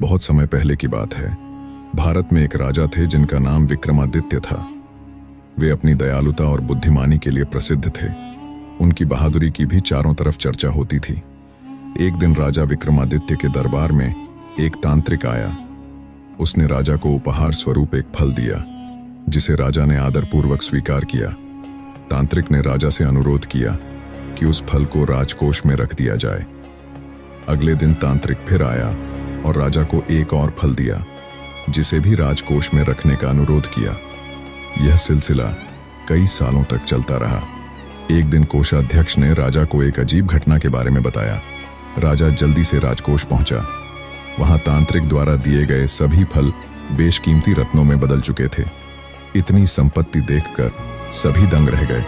बहुत समय पहले की बात है। भारत में एक राजा थे जिनका नाम विक्रमादित्य था। वे अपनी दयालुता और बुद्धिमानी के लिए प्रसिद्ध थे। उनकी बहादुरी की भी चारों तरफ चर्चा होती थी। एक दिन राजा विक्रमादित्य के दरबार में एक तांत्रिक आया। उसने राजा को उपहार स्वरूप एक फल दिया, जिसे राजा ने आदरपूर्वक स्वीकार किया। तांत्रिक ने राजा से अनुरोध किया कि उस फल को राजकोष में रख दिया जाए। अगले दिन तांत्रिक फिर आया और राजा को एक और फल दिया, जिसे भी राजकोष में रखने का अनुरोध किया। यह सिलसिला कई सालों तक चलता रहा। एक दिन कोषाध्यक्ष ने राजा को एक अजीब घटना के बारे में बताया। राजा जल्दी से राजकोष पहुंचा। वहां तांत्रिक द्वारा दिए गए सभी फल बेशकीमती रत्नों में बदल चुके थे। इतनी संपत्ति देखकर सभी दंग रह गए।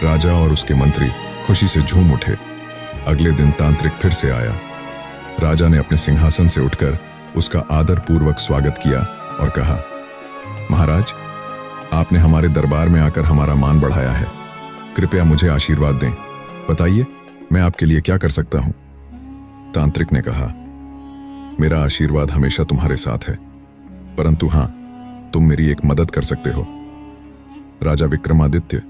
राजा और उसके मंत्री खुशी से झूम उठे। अगले दिन तांत्रिक फिर से आया। राजा ने अपने सिंहासन से उठकर उसका आदरपूर्वक स्वागत किया और कहा, महाराज, आपने हमारे दरबार में आकर हमारा मान बढ़ाया है। कृपया मुझे आशीर्वाद दें। बताइए, मैं आपके लिए क्या कर सकता हूं? तांत्रिक ने कहा, मेरा आशीर्वाद हमेशा तुम्हारे साथ है, परंतु हां, तुम मेरी एक मदद कर सकते हो। राजा विक्रमादित्य,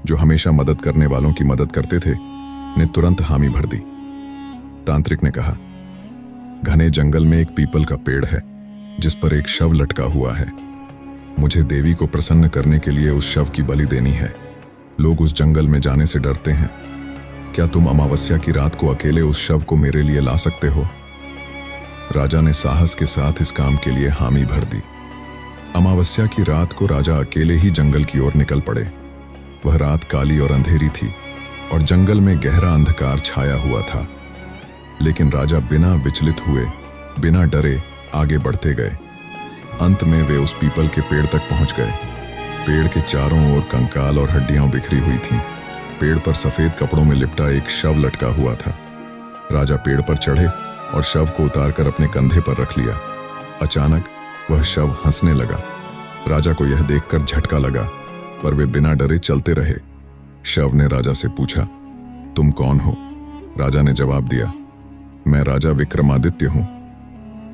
जो हमेशा मदद करने वालों की मदद करते थे, ने तुरंत हामी भर दी। तांत्रिक ने कहा, घने जंगल में एक पीपल का पेड़ है जिस पर एक शव लटका हुआ है। मुझे देवी को प्रसन्न करने के लिए उस शव की बलि देनी है। लोग उस जंगल में जाने से डरते हैं। क्या तुम अमावस्या की रात को अकेले उस शव को मेरे लिए ला सकते हो? राजा ने साहस के साथ इस काम के लिए हामी भर दी। अमावस्या की रात को राजा अकेले ही जंगल की ओर निकल पड़े। वह रात काली और अंधेरी थी और जंगल में गहरा अंधकार छाया हुआ था। लेकिन राजा बिना विचलित हुए, बिना डरे आगे बढ़ते गए। अंत में वे उस पीपल के पेड़ तक पहुंच गए। पेड़ के चारों ओर कंकाल और हड्डियां बिखरी हुई थीं। पेड़ पर सफेद कपड़ों में लिपटा एक शव लटका हुआ था। राजा पेड़ पर चढ़े और शव को उतारकर अपने कंधे पर रख लिया। अचानक वह शव हंसने लगा। राजा को यह देखकर झटका लगा, पर वे बिना डरे चलते रहे। शव ने राजा से पूछा, तुम कौन हो? राजा ने जवाब दिया, मैं राजा विक्रमादित्य हूं।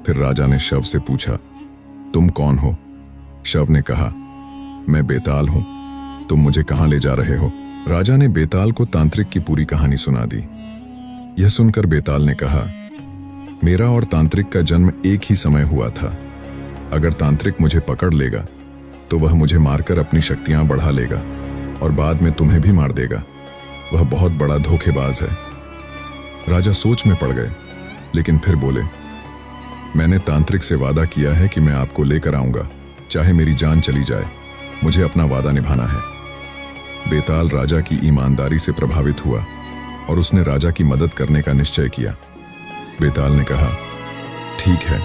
फिर राजा ने शव से पूछा, तुम कौन हो? शव ने कहा, मैं बेताल हूं। तुम मुझे कहां ले जा रहे हो? राजा ने बेताल को तांत्रिक की पूरी कहानी सुना दी। यह सुनकर बेताल ने कहा, मेरा और तांत्रिक का जन्म एक ही समय हुआ था। अगर तांत्रिक मुझे पकड़ लेगा तो वह मुझे मारकर अपनी शक्तियां बढ़ा लेगा और बाद में तुम्हें भी मार देगा। वह बहुत बड़ा धोखेबाज है। राजा सोच में पड़ गए, लेकिन फिर बोले, मैंने तांत्रिक से वादा किया है कि मैं आपको लेकर आऊंगा, चाहे मेरी जान चली जाए। मुझे अपना वादा निभाना है। बेताल राजा की ईमानदारी से प्रभावित हुआ और उसने राजा की मदद करने का निश्चय किया। बेताल ने कहा, ठीक है,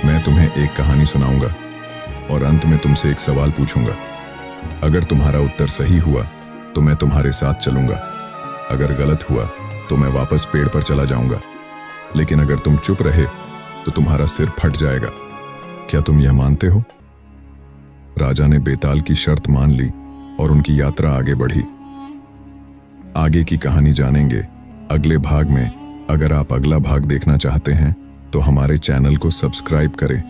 मैं तुम्हें एक कहानी सुनाऊंगा और अंत में तुमसे एक सवाल पूछूंगा। अगर तुम्हारा उत्तर सही हुआ तो मैं तुम्हारे साथ चलूंगा। अगर गलत हुआ तो मैं वापस पेड़ पर चला जाऊंगा। लेकिन अगर तुम चुप रहे तो तुम्हारा सिर फट जाएगा। क्या तुम यह मानते हो? राजा ने बेताल की शर्त मान ली और उनकी यात्रा आगे बढ़ी। आगे की कहानी जानेंगे अगले भाग में। अगर आप अगला भाग देखना चाहते हैं तो हमारे चैनल को सब्सक्राइब करें